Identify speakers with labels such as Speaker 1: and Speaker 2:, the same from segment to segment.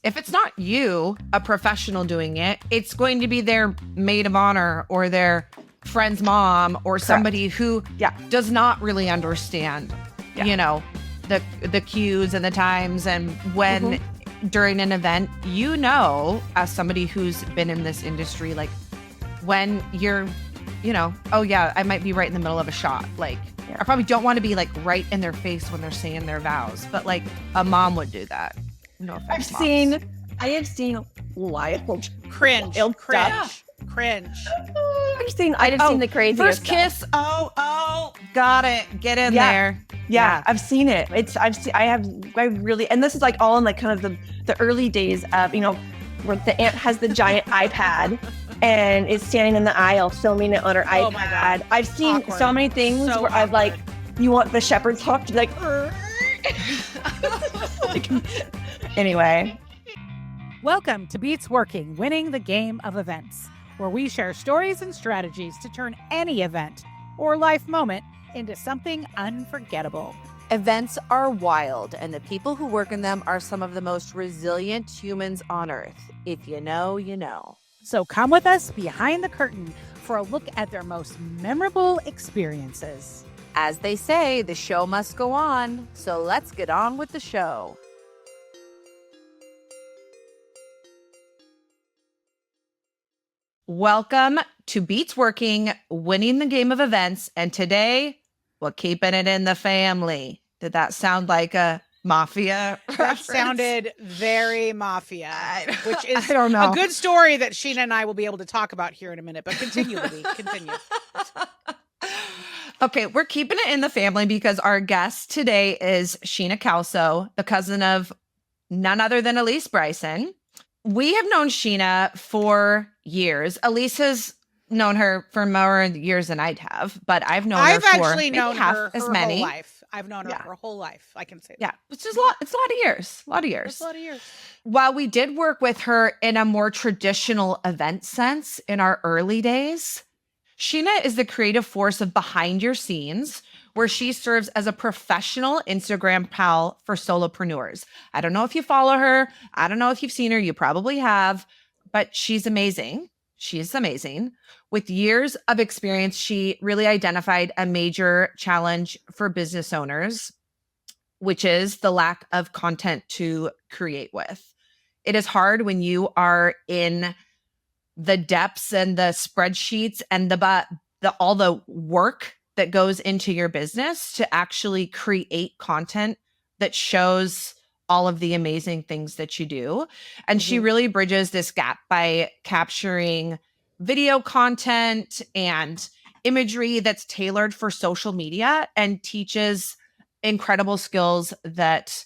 Speaker 1: if it's not you, a professional doing it, it's going to be their maid of honor or their friend's mom or somebody who does not really understand, you know, the cues and the times. And when during an event, you know, as somebody who's been in this industry, like when you're, you know, oh yeah, I might be right in the middle of a shot. Like I probably don't want to be like right in their face when they're saying their vows, but like a mom would do that. No offense,
Speaker 2: I have seen wild
Speaker 3: cringe.
Speaker 2: I've seen the craziest
Speaker 1: first
Speaker 2: stuff.
Speaker 1: kiss. Oh, got it. Get in there.
Speaker 2: Yeah, I've seen it. I really, and this is like all in like kind of the early days of, you know, where the aunt has the giant iPad and is standing in the aisle filming it on her iPad.
Speaker 3: My God.
Speaker 2: I've seen so many things where I've like, you want the shepherd's hook to be like, anyway.
Speaker 3: Welcome to Beats Working, winning the game of events, where we share stories and strategies to turn any event or life moment into something unforgettable.
Speaker 4: Events are wild, and the people who work in them are some of the most resilient humans on earth. If you know, you know.
Speaker 3: So come with us behind the curtain for a look at their most memorable experiences.
Speaker 4: As they say, the show must go on, so let's get on with the show.
Speaker 1: Welcome to Beats Working, winning the game of events. And today, we're keeping it in the family. Did that sound like a mafia
Speaker 3: That
Speaker 1: reference?
Speaker 3: sounded very mafia, which is
Speaker 1: I don't know.
Speaker 3: a good story that Sheena and I will be able to talk about here in a minute. But continue, Libby. Continue.
Speaker 1: Okay, we're keeping it in the family because our guest today is Sheena Kalso, the cousin of none other than Elise Bryson. We have known Sheena for years. Elise has known her for more years than I'd have, but I've known her for
Speaker 3: actually
Speaker 1: maybe
Speaker 3: known
Speaker 1: half
Speaker 3: her
Speaker 1: as
Speaker 3: whole
Speaker 1: many.
Speaker 3: life. I've known her her whole life. I can say that.
Speaker 1: Yeah, which is a lot. It's a lot of years. A lot of years.
Speaker 3: That's a lot of years.
Speaker 1: While we did work with her in a more traditional event sense in our early days, Sheena is the creative force of behind your scenes, where she serves as a professional Instagram pal for solopreneurs. I don't know if you follow her. I don't know if you've seen her. You probably have, but she's amazing. She's amazing. With years of experience, she really identified a major challenge for business owners, which is the lack of content to create with. It is hard when you are in the depths and the spreadsheets and all the work that goes into your business to actually create content that shows all of the amazing things that you do. And she really bridges this gap by capturing video content and imagery that's tailored for social media and teaches incredible skills that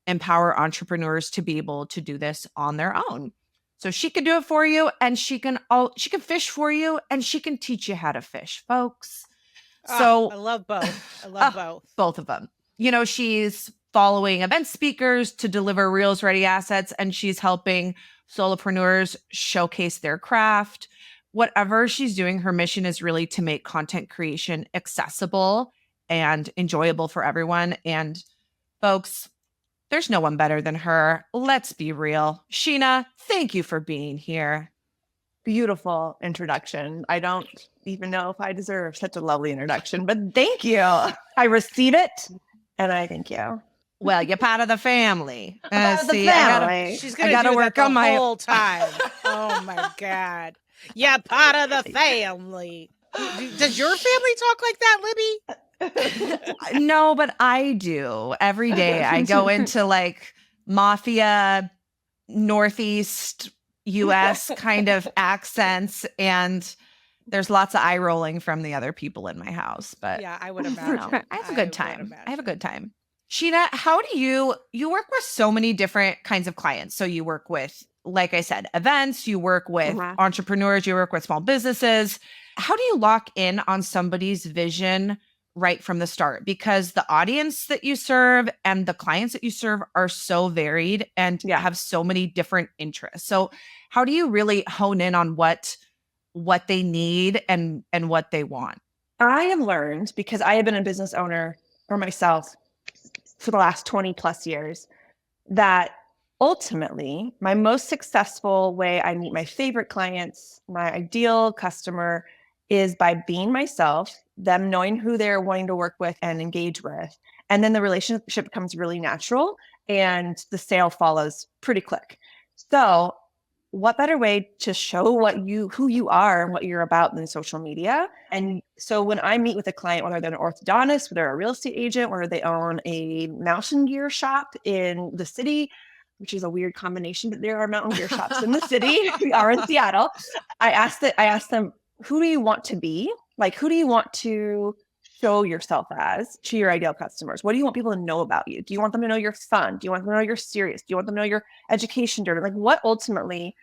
Speaker 1: empower entrepreneurs to be able to do this on their own. So she can do it for you, and she can fish for you, and she can teach you how to fish, folks. So
Speaker 3: I love both. I love
Speaker 1: both of them. You know, she's following event speakers to deliver Reels ready assets, and she's helping solopreneurs showcase their craft. Whatever she's doing, her mission is really to make content creation accessible and enjoyable for everyone. And folks, there's no one better than her. Let's be real. Sheena, thank you for being here.
Speaker 2: Beautiful introduction. I don't even know if I deserve such a lovely introduction, but thank you. I receive it, and I thank you.
Speaker 1: Well, you're part of the family.
Speaker 3: She's going to do
Speaker 1: work
Speaker 3: that
Speaker 1: on
Speaker 3: the
Speaker 1: my
Speaker 3: whole time. Oh, my God. Yeah, part of the family. Does your family talk like that, Libby?
Speaker 1: No, but I do. Every day I go into like mafia, Northeast US kind of accents, and there's lots of eye rolling from the other people in my house. But
Speaker 3: yeah, I would imagine.
Speaker 1: I have a good time. Sheena, how do you work with so many different kinds of clients? So you work with, like I said, events, you work with entrepreneurs, you work with small businesses. How do you lock in on somebody's vision right from the start? Because the audience that you serve and the clients that you serve are so varied and have so many different interests. So how do you really hone in on what they need and what they want?
Speaker 2: I have learned, because I have been a business owner for myself for the last 20 plus years, that ultimately, my most successful way I meet my favorite clients, my ideal customer, is by being myself, them knowing who they're wanting to work with and engage with. And then the relationship becomes really natural and the sale follows pretty quick. So, what better way to show who you are and what you're about than social media? And so when I meet with a client, whether they're an orthodontist, whether they're a real estate agent, whether they own a mountain gear shop in the city, which is a weird combination, but there are mountain gear shops in the city. We are in Seattle. I asked them, who do you want to be? Like, who do you want to show yourself as to your ideal customers? What do you want people to know about you? Do you want them to know you're fun? Do you want them to know you're serious? Do you want them to know your education driven? Like, what ultimately,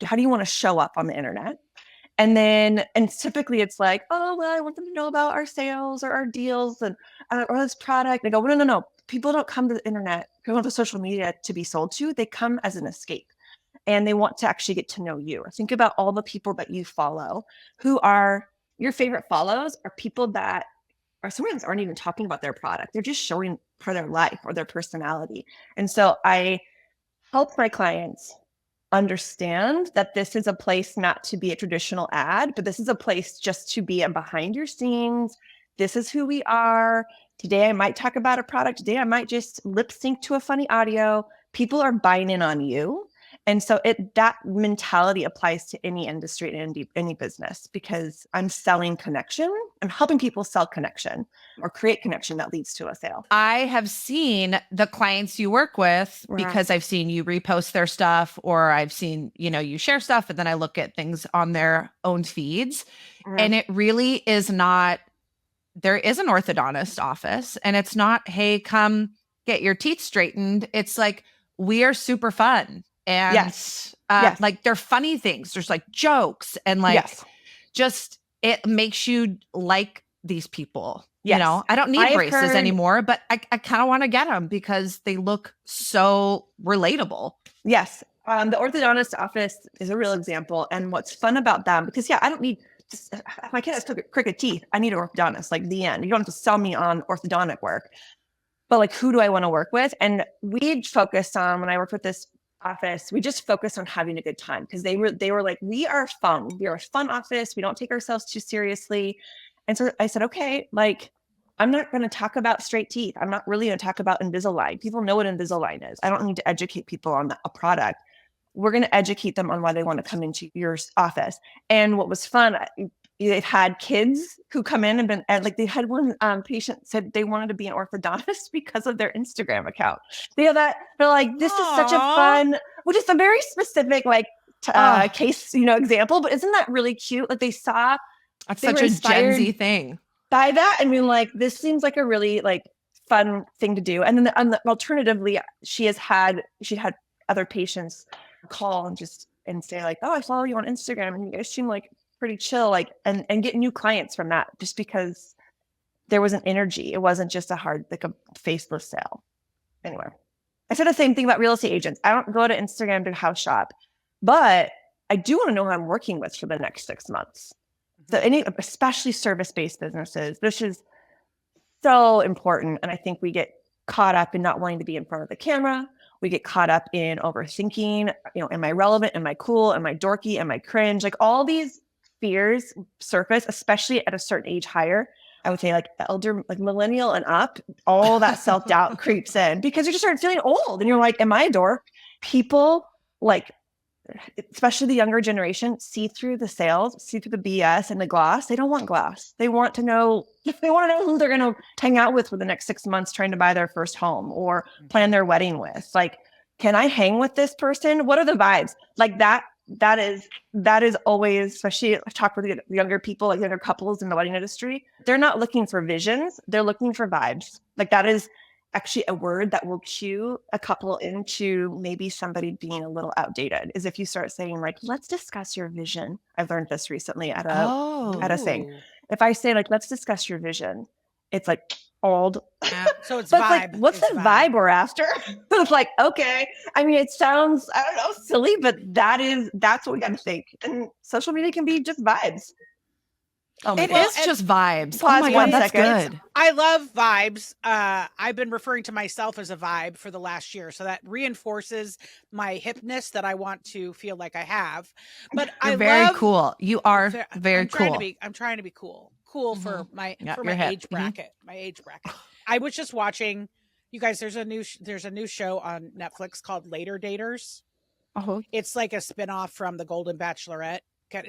Speaker 2: how do you want to show up on the internet? And typically it's like, oh, well, I want them to know about our sales or our deals and or this product. They go, well, no. People don't come to the internet, come to social media to be sold to. They come as an escape and they want to actually get to know you. Think about all the people that you follow who are your favorite follows are people that are sometimes aren't even talking about their product. They're just showing for their life or their personality. And so I help my clients understand that this is a place not to be a traditional ad, but this is a place just to be a behind your scenes. This is who we are. Today, I might talk about a product. Today, I might just lip sync to a funny audio. People are buying in on you. And so that mentality applies to any industry and any business because I'm selling connection. I'm helping people sell connection or create connection that leads to a sale.
Speaker 1: I have seen the clients you work with because I've seen you repost their stuff or I've seen, you share stuff and then I look at things on their own feeds. And it really is not, there is an orthodontist office and it's not, hey, come get your teeth straightened. It's like, we are super fun. And
Speaker 2: yes.
Speaker 1: Like they're funny things. There's like jokes and like just it makes you like these people.
Speaker 2: Yes.
Speaker 1: I don't need braces anymore, but I kind of want to get them because they look so relatable.
Speaker 2: Yes. The orthodontist office is a real example. And what's fun about them, because I don't need just, my kid has crooked teeth. I need an orthodontist, like the end. You don't have to sell me on orthodontic work. But like, who do I want to work with? And we focused on, when I worked with this office, we just focused on having a good time because they were like, we are fun. We are a fun office. We don't take ourselves too seriously. And so I said, okay, like, I'm not going to talk about straight teeth. I'm not really going to talk about Invisalign. People know what Invisalign is. I don't need to educate people on a product. We're going to educate them on why they want to come into your office. And what was fun, they've had kids who come in and like they had one patient said they wanted to be an orthodontist because of their Instagram account. They're like, this is such a fun, which is a very specific like case, example, but isn't that really cute? Like they saw
Speaker 1: that's such a Gen Z thing
Speaker 2: by that. I mean, like, this seems like a really like fun thing to do. And then alternatively, she had other patients call and say like, oh, I follow you on Instagram and you guys seem like pretty chill, like, and get new clients from that just because there was an energy. It wasn't just a faceless sale. Anyway, I said the same thing about real estate agents. I don't go to Instagram to house shop, but I do want to know who I'm working with for the next 6 months. So especially service-based businesses, this is so important. And I think we get caught up in not wanting to be in front of the camera. We get caught up in overthinking, am I relevant? Am I cool? Am I dorky? Am I cringe? Like all these fears surface, especially at a certain age higher. I would say like elder, like millennial and up, all that self-doubt creeps in because you just start feeling old and you're like, am I a dork? People like, especially the younger generation, see through the sales, see through the BS and the gloss. They don't want gloss. They want to know who they're going to hang out with for the next 6 months trying to buy their first home or plan their wedding with. Like, can I hang with this person? What are the vibes? Like that is always, especially I've talked with younger people, like younger couples in the wedding industry. They're not looking for visions. They're looking for vibes. Like that is actually a word that will cue a couple into maybe somebody being a little outdated is if you start saying like, let's discuss your vision. I've learned this recently at a thing. If I say like, let's discuss your vision, it's like old.
Speaker 3: So it's
Speaker 2: but
Speaker 3: vibe.
Speaker 2: Like, what's the vibe we're after? It's like, okay. I mean, it sounds, I don't know, silly, but that's what we got to think. And social media can be just vibes. Oh my
Speaker 1: It
Speaker 2: God.
Speaker 1: is just vibes. Oh
Speaker 2: Pause
Speaker 1: my
Speaker 2: 1
Speaker 1: God, that's
Speaker 2: second.
Speaker 1: good.
Speaker 3: I love vibes. I've been referring to myself as a vibe for the last year. So that reinforces my hipness that I want to feel like I have. But
Speaker 1: You're
Speaker 3: I
Speaker 1: very
Speaker 3: love
Speaker 1: cool. You are very
Speaker 3: I'm trying to
Speaker 1: cool.
Speaker 3: be cool. Cool
Speaker 1: Mhm.
Speaker 3: for my
Speaker 1: Yeah, you're hip.
Speaker 3: age bracket. My age bracket. I was just watching, you guys, there's a new show on Netflix called Later Daters.
Speaker 2: Oh,
Speaker 3: It's like a spinoff from The Golden Bachelorette.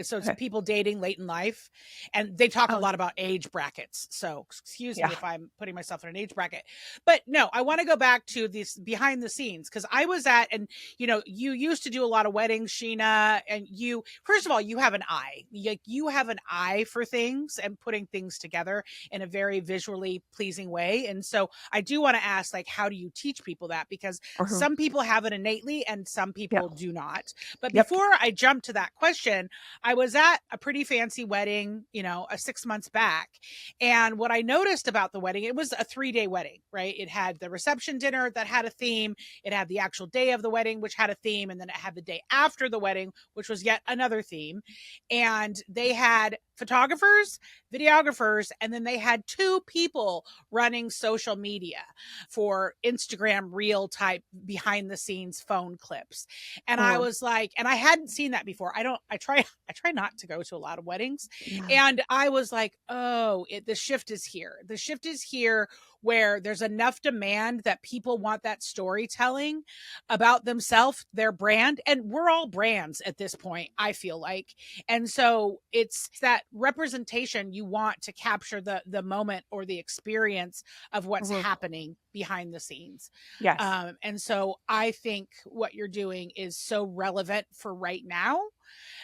Speaker 3: So it's
Speaker 2: okay.
Speaker 3: people dating late in life, and they talk a
Speaker 2: Oh.
Speaker 3: lot about age brackets. So excuse
Speaker 2: Yeah.
Speaker 3: me if I'm putting myself in an age bracket, but no, I want to go back to this behind the scenes because I was at, and you used to do a lot of weddings, Sheena, and you, first of all, you have an eye, you have an eye for things and putting things together in a very visually pleasing way. And so I do want to ask, like, how do you teach people that? Because some people have it innately and some people do not. But
Speaker 2: Yep.
Speaker 3: before I jump to that question, I was at a pretty fancy wedding, a 6 months back. And what I noticed about the wedding, it was a 3-day wedding, right? It had the reception dinner that had a theme. It had the actual day of the wedding, which had a theme. And then it had the day after the wedding, which was yet another theme. And they had photographers, videographers, and then they had 2 people running social media for Instagram reel type behind the scenes phone clips. And I was like, and I hadn't seen that before. I try not to go to a lot of weddings. And I was like, oh, the shift is here. The shift is here where there's enough demand that people want that storytelling about themselves, their brand. And we're all brands at this point, I feel like. And so it's that representation you want to capture the moment or the experience of what's happening behind the scenes.
Speaker 2: Yes.
Speaker 3: And so I think what you're doing is so relevant for right now.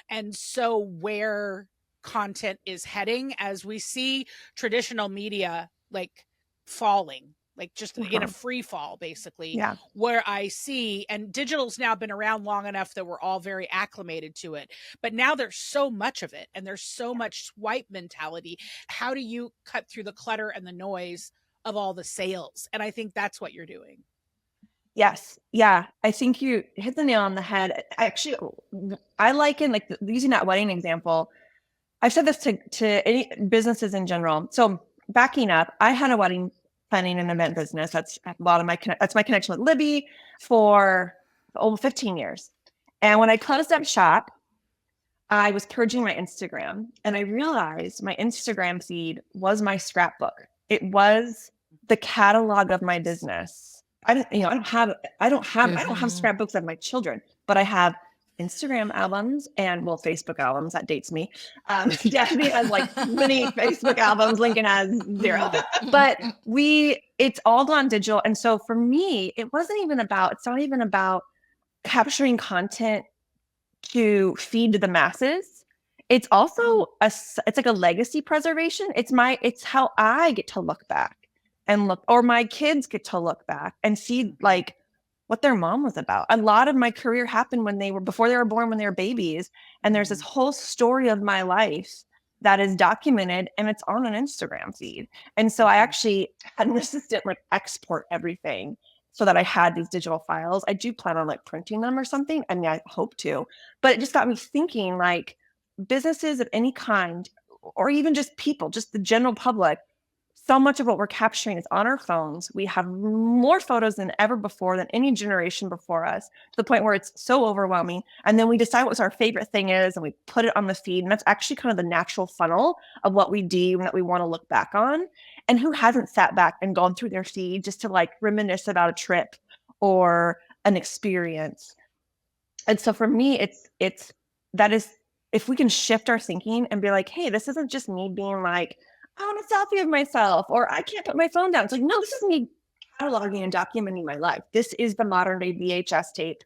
Speaker 3: And so where content is heading as we see traditional media like falling, like just in a free fall, basically, where I see, and digital's now been around long enough that we're all very acclimated to it, but now there's so much of it and there's so much swipe mentality. How do you cut through the clutter and the noise of all the sales? And I think that's what you're doing.
Speaker 2: Yes. Yeah. I think you hit the nail on the head. I liken, like, using that wedding example. I've said this to any businesses in general. So backing up, I had a wedding planning and event business. That's a lot of that's my connection with Libby for over 15 years. And when I closed up shop, I was purging my Instagram and I realized my Instagram feed was my scrapbook. It was the catalog of my business. I don't have scrapbooks of my children, but I have Instagram albums and Facebook albums. That dates me. Daphne has like many Facebook albums. Lincoln has 0. But it's all gone digital. And so for me, it's not even about capturing content to feed the masses. It's also it's like a legacy preservation. It's how I get to look back and or my kids get to look back and see like what their mom was about. A lot of my career happened before they were born, when they were babies. And there's this whole story of my life that is documented and it's on an Instagram feed. And so I actually had an assistant like export everything so that I had these digital files. I do plan on like printing them or something. I mean, I hope to, but it just got me thinking, like, businesses of any kind, or even just people, just the general public, so much of what we're capturing is on our phones. We have more photos than ever before, than any generation before us, to the point where it's so overwhelming. And then we decide what our favorite thing is and we put it on the feed. And that's actually kind of the natural funnel of what we do and that we want to look back on. And who hasn't sat back and gone through their feed just to like reminisce about a trip or an experience? And so for me, if we can shift our thinking and be like, hey, this isn't just me being like, I want a selfie of myself, or I can't put my phone down. It's like, no, this is me cataloging and documenting my life. This is the modern day VHS tape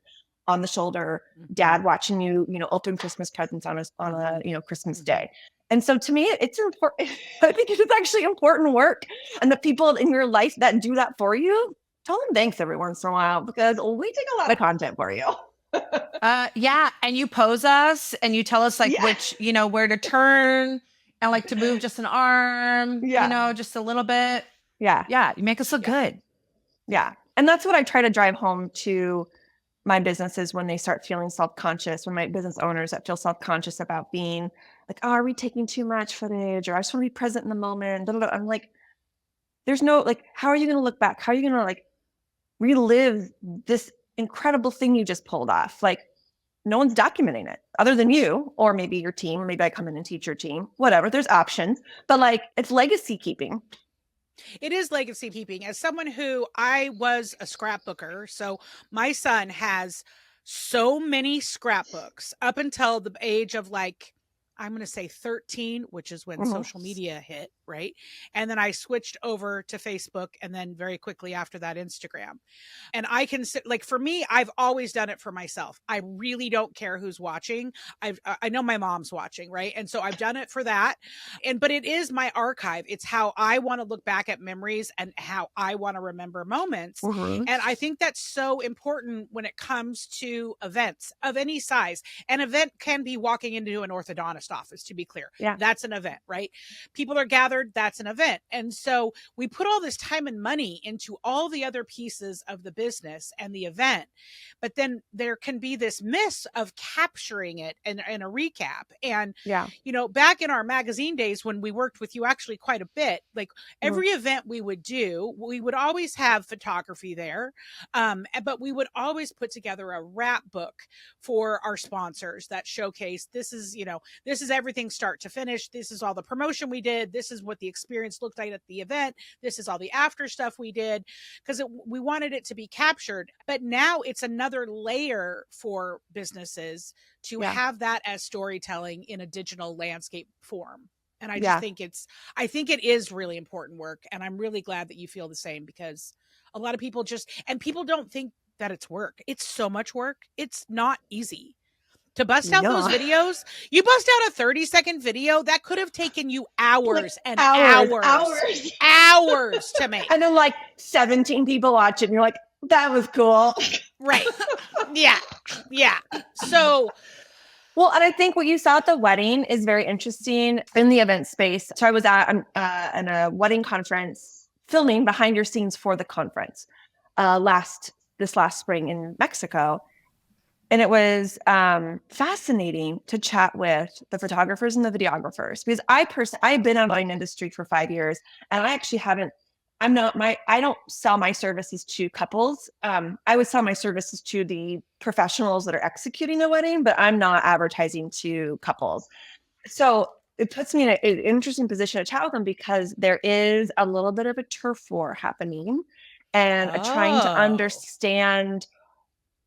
Speaker 2: on the shoulder, dad watching you open Christmas presents on a Christmas day. And so to me, it's important. I think it's actually important work. And the people in your life that do that for you, tell them thanks every once in a while, because we take a lot of content for you.
Speaker 1: Yeah. And you pose us and you tell us like which, where to turn and like to move just an arm, just a little bit.
Speaker 2: Yeah.
Speaker 1: Yeah. You make us look good.
Speaker 2: Yeah. And that's what I try to drive home to my businesses when they start feeling self-conscious, when my business owners that feel self-conscious about being like, oh, are we taking too much footage? Or I just want to be present in the moment. Blah, blah, blah. I'm like, there's no, like, how are you going to look back? How are you going to like relive this incredible thing you just pulled off? Like, no one's documenting it other than you, or maybe your team, or maybe I come in and teach your team, whatever. There's options, but like, it's legacy keeping.
Speaker 3: It is legacy keeping. As someone who I was a scrapbooker, so my son has so many scrapbooks up until the age of like, I'm going to say 13, which is when social media hit, right? And then I switched over to Facebook, and then very quickly after that, Instagram. And I can sit, like, for me, I've always done it for myself. I really don't care who's watching. I know my mom's watching, right? And so I've done it for that. But it is my archive. It's how I want to look back at memories and how I want to remember moments. And I think that's so important when it comes to events of any size. An event can be walking into an orthodontist office, to be clear.
Speaker 2: Yeah.
Speaker 3: That's an event, right? People are gathered. That's an event. And so we put all this time and money into all the other pieces of the business and the event, but then there can be this miss of capturing it in a recap. And, back in our magazine days when we worked with you actually quite a bit, like every event we would do, we would always have photography there. But we would always put together a wrap book for our sponsors that showcase, this is everything start to finish. This is all the promotion we did. This is what the experience looked like at the event. This is all the after stuff we did, because we wanted it to be captured. But now it's another layer for businesses to have that as storytelling in a digital landscape form. And I just think it is really important work. And I'm really glad that you feel the same, because a lot of people people don't think that it's work. It's so much work. It's not easy. To bust out those videos, you bust out a 30-second video that could have taken you hours and hours to make.
Speaker 2: And then like 17 people watch it, and you're like, that was cool.
Speaker 3: Right. Yeah. Yeah. So,
Speaker 2: well, and I think what you saw at the wedding is very interesting in the event space. So I was at a wedding conference filming behind your scenes for the conference this last spring in Mexico. And it was fascinating to chat with the photographers and the videographers, because I've been in the industry for 5 years, and I actually I don't sell my services to couples. I would sell my services to the professionals that are executing a wedding, but I'm not advertising to couples. So it puts me in an interesting position to chat with them, because there is a little bit of a turf war happening, and trying to understand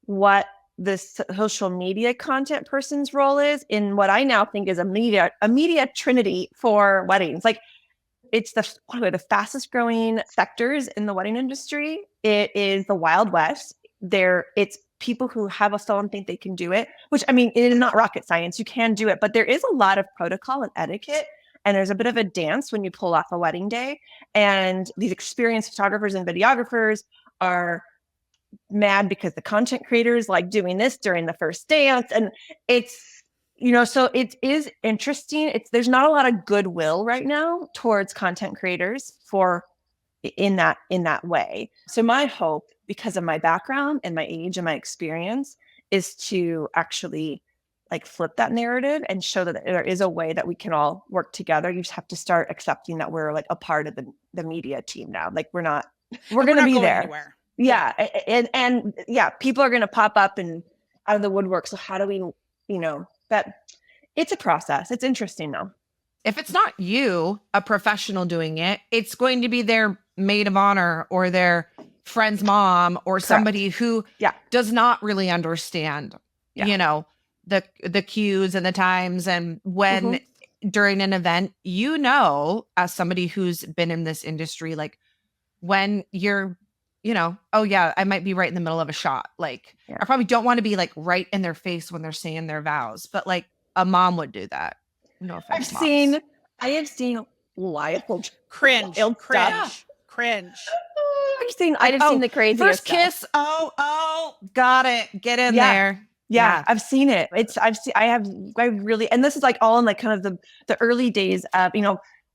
Speaker 2: what this social media content person's role is in what I now think is a media trinity for weddings. Like, it's one of the fastest growing sectors in the wedding industry. It is the Wild West. It's people who have a phone think they can do it, which, I mean, it is not rocket science. You can do it, but there is a lot of protocol and etiquette, and there's a bit of a dance when you pull off a wedding day. And these experienced photographers and videographers are mad because the content creators like doing this during the first dance. And it's, so it is interesting. There's not a lot of goodwill right now towards content creators in that way. So my hope, because of my background and my age and my experience, is to actually like flip that narrative and show that there is a way that we can all work together. You just have to start accepting that we're like a part of the media team now. Like, we're going to be there.
Speaker 3: Anywhere.
Speaker 2: Yeah. And people are going to pop up and out of the woodwork. So how do we, that it's a process. It's interesting though.
Speaker 1: If it's not you, a professional doing it, it's going to be their maid of honor or their friend's mom or somebody who does not really understand, the cues and the times. And when during an event, as somebody who's been in this industry, like when you're, I might be right in the middle of a shot. Like, I probably don't want to be like right in their face when they're saying their vows, but like a mom would do that. No offense.
Speaker 2: I have seen wild
Speaker 3: cringe.
Speaker 2: I've seen the craziest
Speaker 1: first
Speaker 2: stuff.
Speaker 1: kiss. Oh, got it. Get in there.
Speaker 2: Yeah, I've seen it. I really, and this is like all in like kind of the early days of,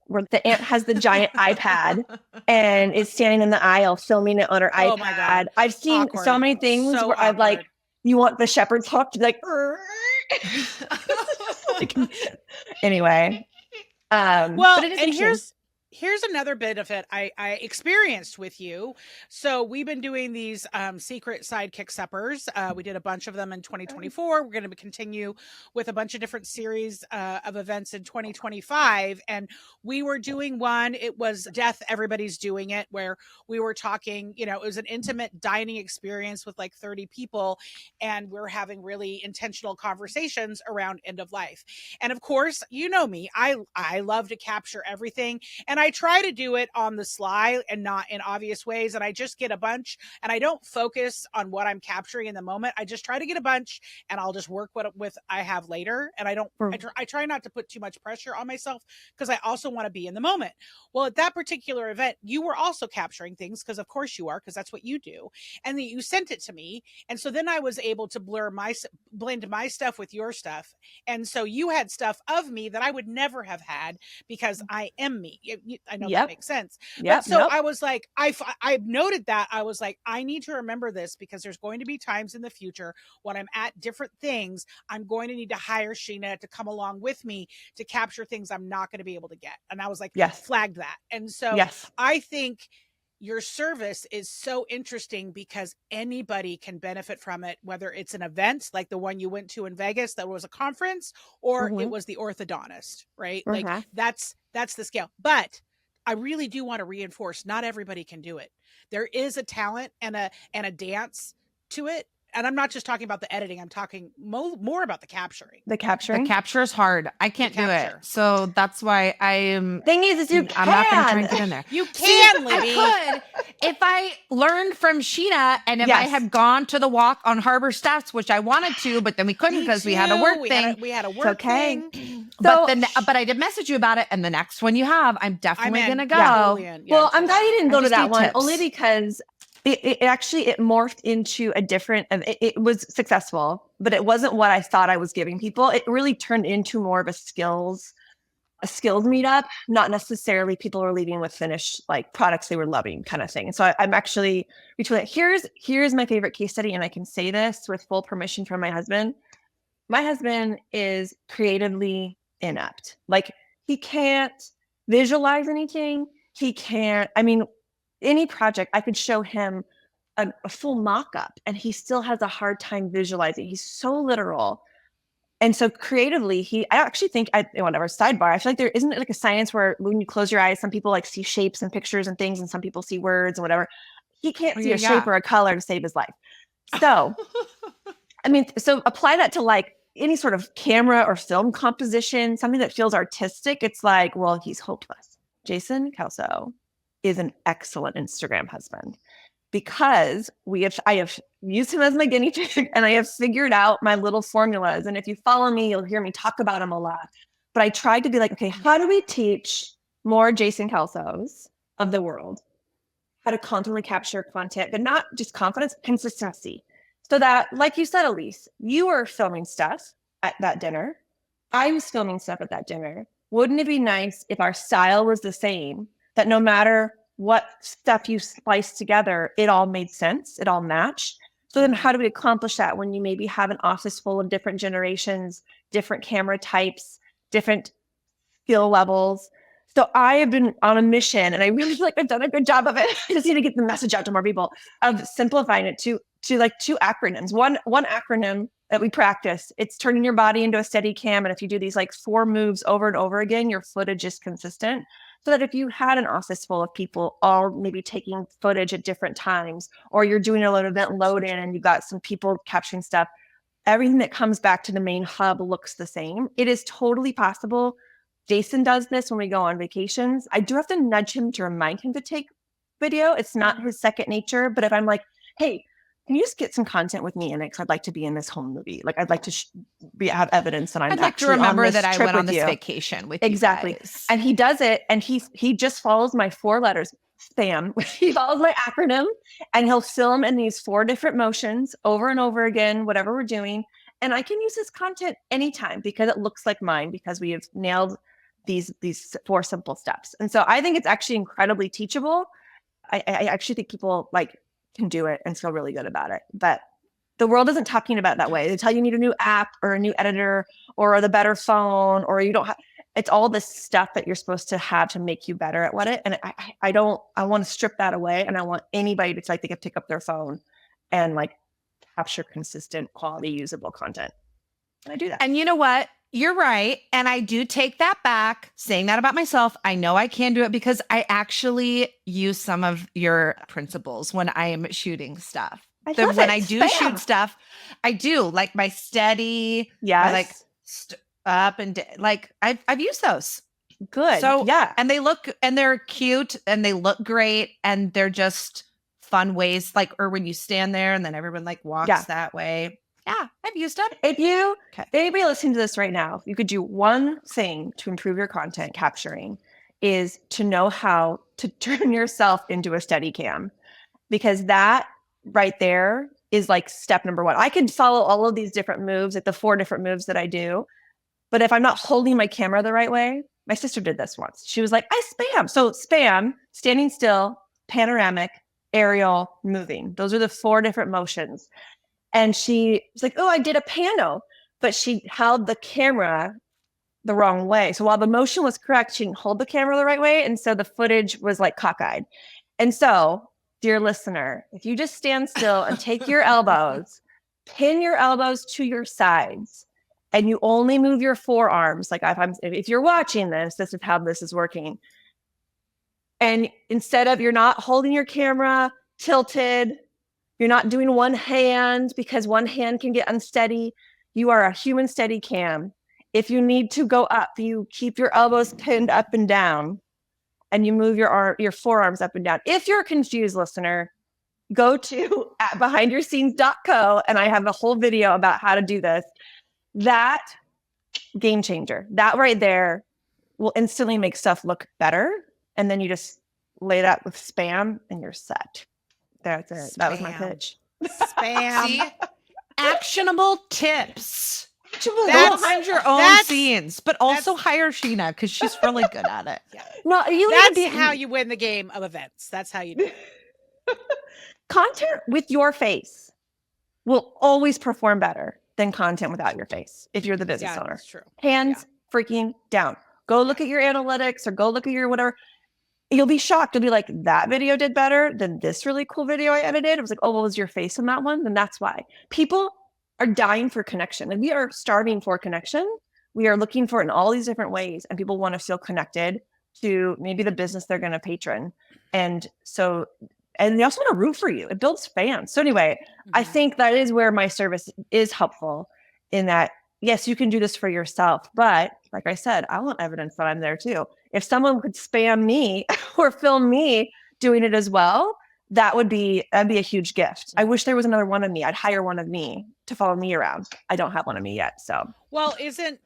Speaker 2: where the aunt has the giant iPad and is standing in the aisle filming it on her iPad.
Speaker 3: My God.
Speaker 2: I've seen so many things where I've like, you want the shepherd's hook to be like, like, anyway.
Speaker 3: Well,
Speaker 2: but it is
Speaker 3: and
Speaker 2: interesting.
Speaker 3: here's another benefit I experienced with you. So we've been doing these secret sidekick suppers. We did a bunch of them in 2024. We're going to continue with a bunch of different series of events in 2025. And we were doing one. It was Death, Everybody's Doing It, where we were talking, you know, it was an intimate dining experience with like 30 people. And we're having really intentional conversations around end of life. And of course, you know me, I love to capture everything. And I try to do it on the sly and not in obvious ways. And I just get a bunch and I don't focus on what I'm capturing in the moment. I just try to get a bunch and I'll just work with I have later. And I try not to put too much pressure on myself because I also want to be in the moment. Well, at that particular event, you were also capturing things because of course you are, because that's what you do. And then you sent it to me. And so then I was able to blend my stuff with your stuff. And so you had stuff of me that I would never have had because I am me. I know that makes sense. But so I was like, I noted that. I was like, I need to remember this because there's going to be times in the future when I'm at different things, I'm going to need to hire Sheena to come along with me to capture things I'm not going to be able to get. And I was like, flagged that. And so I think your service is so interesting because anybody can benefit from it, whether it's an event like the one you went to in Vegas that was a conference, or it was the orthodontist, right? Like that's the scale. But I really do want to reinforce not everybody can do it. There is a talent and a dance to it. And I'm not just talking about the editing. I'm talking more about the capturing.
Speaker 2: The capturing?
Speaker 1: The capture is hard. I can't do it. So that's why I'm...
Speaker 2: Thing is you
Speaker 1: I'm not going to try and get in there.
Speaker 3: You can, Libby.
Speaker 1: I could if I learned from Sheena and if I had gone to the walk on Harbor Steps, which I wanted to, but then we couldn't because we had a work thing.
Speaker 3: We had a work thing.
Speaker 1: But I did message you about it. And the next one you have, I'm definitely going to go.
Speaker 2: Yeah. Well, I'm glad you didn't go to that one, only because... It actually morphed into a different, it was successful, but it wasn't what I thought I was giving people. It really turned into more of a skills meetup, not necessarily people were leaving with finished like products they were loving kind of thing. And so I'm actually between here's my favorite case study. And I can say this with full permission from my husband. My husband is creatively inept. Like he can't visualize anything. He can't, any project, I could show him a full mock-up and he still has a hard time visualizing. He's so literal. And so creatively, I actually think, whatever, sidebar, I feel like there isn't like a science where when you close your eyes, some people like see shapes and pictures and things and some people see words and whatever. He can't see a shape or a color to save his life. So, so apply that to like any sort of camera or film composition, something that feels artistic. It's like, well, he's hopeless. Jason Kalso is an excellent Instagram husband because I have used him as my guinea pig and I have figured out my little formulas. And if you follow me, you'll hear me talk about them a lot. But I tried to be like, okay, how do we teach more Jason Kalsos of the world how to constantly capture content, but not just confidence, consistency. So that, like you said, Elise, you were filming stuff at that dinner. I was filming stuff at that dinner. Wouldn't it be nice if our style was the same? That no matter what stuff you splice together, it all made sense, it all matched. So then how do we accomplish that when you maybe have an office full of different generations, different camera types, different skill levels? So I have been on a mission and I really feel like I've done a good job of it. I just need to get the message out to more people of simplifying it to like 2 acronyms. One acronym that we practice, it's turning your body into a steady cam. And if you do these like 4 moves over and over again, your footage is consistent. So that if you had an office full of people all maybe taking footage at different times, or you're doing a event load in and you've got some people capturing stuff, everything that comes back to the main hub looks the same. It is totally possible. Jason does this when we go on vacations. I do have to nudge him to remind him to take video. It's not his second nature, but if I'm like, hey, can you just get some content with me in it? Because I'd like to be in this home movie. Like I'd like to have evidence that I'm
Speaker 1: I'd like to remember that I went on this vacation with you.
Speaker 2: Exactly. And he does it and he just follows my 4 letters, SAM. He follows my acronym and he'll film in these 4 different motions over and over again, whatever we're doing. And I can use his content anytime because it looks like mine because we have nailed these 4 simple steps. And so I think it's actually incredibly teachable. I actually think people like can do it and feel really good about it. But the world isn't talking about it that way. They tell you need a new app or a new editor or the better phone, or you don't have, it's all this stuff that you're supposed to have to make you better at what it. And I want to strip that away. And I want anybody to like, they can pick up their phone and like capture consistent quality usable content. And I do that.
Speaker 1: And you know what? You're right. And I do take that back, saying that about myself. I know I can do it because I actually use some of your principles when I am shooting stuff. When I do shoot stuff, I do like my steady,
Speaker 2: yes,
Speaker 1: like up and like I've used those.
Speaker 2: Good.
Speaker 1: So
Speaker 2: yeah.
Speaker 1: And they're cute and they look great and they're just fun ways, like, or when you stand there and then everyone like walks that way. Yeah, I've used them.
Speaker 2: If anybody listening to this right now, you could do one thing to improve your content capturing is to know how to turn yourself into a steady cam, because that right there is like step number one. I could follow all of these different moves, like the 4 different moves that I do. But if I'm not holding my camera the right way, my sister did this once. She was like, I spam. So spam, standing still, panoramic, aerial, moving. Those are the 4 different motions. And she was like, oh, I did a pano, but she held the camera the wrong way. So while the motion was correct, she didn't hold the camera the right way. And so the footage was like cockeyed. And so, dear listener, if you just stand still and take your elbows, pin your elbows to your sides, and you only move your forearms, like if you're watching this is how this is working. And instead of, you're not holding your camera tilted, you're not doing one hand because one hand can get unsteady. You are a human steady cam. If you need to go up, you keep your elbows pinned up and down, and you move your forearms up and down. If you're confused, listener, go to behindyourscenes.co, and I have a whole video about how to do this. That game changer. That right there will instantly make stuff look better. And then you just lay it out with spam and you're set. That's it.
Speaker 3: Spam.
Speaker 2: That was my pitch.
Speaker 3: Spam.
Speaker 1: See? Actionable tips.
Speaker 2: Go
Speaker 1: Behind your own scenes, but also hire Sheena because she's really good at it.
Speaker 3: Yeah.
Speaker 2: No,
Speaker 3: that's how you win the game of events. That's how you do it.
Speaker 2: Content with your face will always perform better than content without your face if you're the business owner.
Speaker 3: That's true.
Speaker 2: Hands freaking down. Go look at your analytics or go look at your whatever. You'll be shocked. You'll be like, that video did better than this really cool video I edited. It was like, oh, what was your face in that one? Then that's why. People are dying for connection. And we are starving for connection. We are looking for it in all these different ways. And people want to feel connected to maybe the business they're going to patron. And so, and they also want to root for you. It builds fans. So anyway, I think that is where my service is helpful in that, yes, you can do this for yourself. But like I said, I want evidence that I'm there too. If someone could spam me or film me doing it as well, that'd be a huge gift. I wish there was another one of me. I'd hire one of me to follow me around. I don't have one of me yet. So,
Speaker 3: well, isn't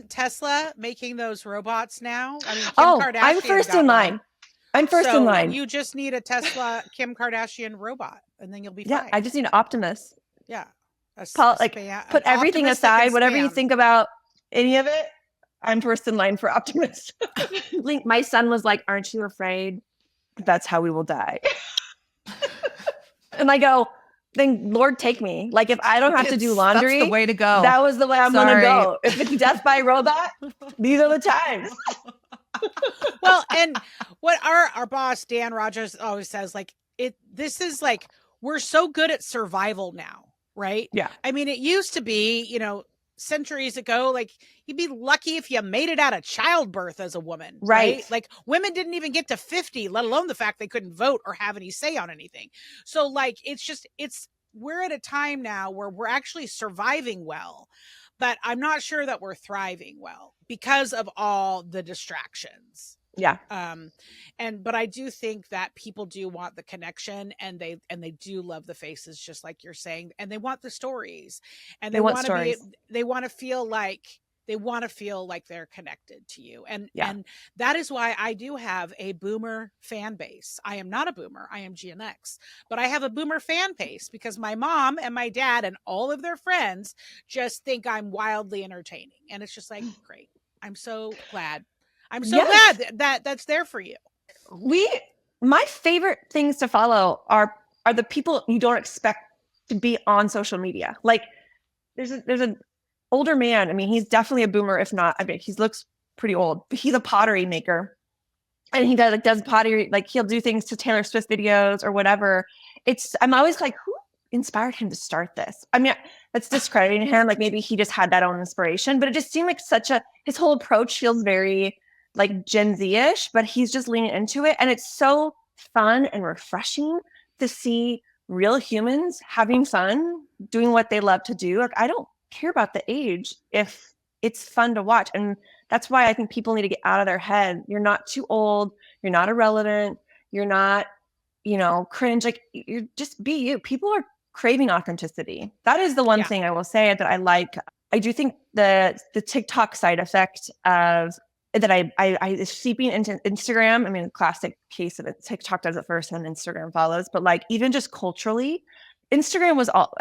Speaker 3: Tesla making those robots now? I mean, Kardashian
Speaker 2: I'm first in line. I'm first in line.
Speaker 3: You just need a Tesla Kim Kardashian robot, and then you'll be fine.
Speaker 2: Yeah, I just need an Optimus.
Speaker 3: Yeah,
Speaker 2: put everything aside. Whatever you think about any of it, I'm first in line for Optimus. My son was like, "Aren't you afraid? That's how we will die." And I go, then Lord, take me. Like, if I don't have to do laundry,
Speaker 1: that's the way to go.
Speaker 2: That was the way I'm going to go. If it's death by robot, these are the times.
Speaker 3: Well, and what our boss, Dan Rogers, always says, like, this is like, we're so good at survival now, right?
Speaker 2: Yeah.
Speaker 3: I mean, it used to be, centuries ago, like, you'd be lucky if you made it out of childbirth as a woman, right? Like, women didn't even get to 50, let alone the fact they couldn't vote or have any say on anything. So like, we're at a time now where we're actually surviving well, but I'm not sure that we're thriving well because of all the distractions.
Speaker 2: Yeah.
Speaker 3: But I do think that people do want the connection, and they do love the faces, just like you're saying, and they want the stories, and they want to feel like they're connected to you. And that is why I do have a boomer fan base. I am not a boomer. I am Gen X, but I have a boomer fan base because my mom and my dad and all of their friends just think I'm wildly entertaining. And it's just like, great. I'm so glad. I'm so glad that that's there for you.
Speaker 2: My favorite things to follow are the people you don't expect to be on social media. Like there's an older man. I mean, he's definitely a boomer, if not, I mean, he looks pretty old, but he's a pottery maker. And he does pottery, like he'll do things to Taylor Swift videos or whatever. I'm always like, who inspired him to start this? I mean, that's discrediting him. Like maybe he just had that own inspiration, but it just seemed like his whole approach feels very like Gen Z-ish, but he's just leaning into it. And it's so fun and refreshing to see real humans having fun, doing what they love to do. Like I don't care about the age if it's fun to watch. And that's why I think people need to get out of their head. You're not too old. You're not irrelevant. You're not, cringe. Like you just be you. People are craving authenticity. That is the one thing I will say that I like. I do think the TikTok side effect of that I is seeping into Instagram. I mean, the classic case of it, TikTok does it first and Instagram follows. But like even just culturally, Instagram was all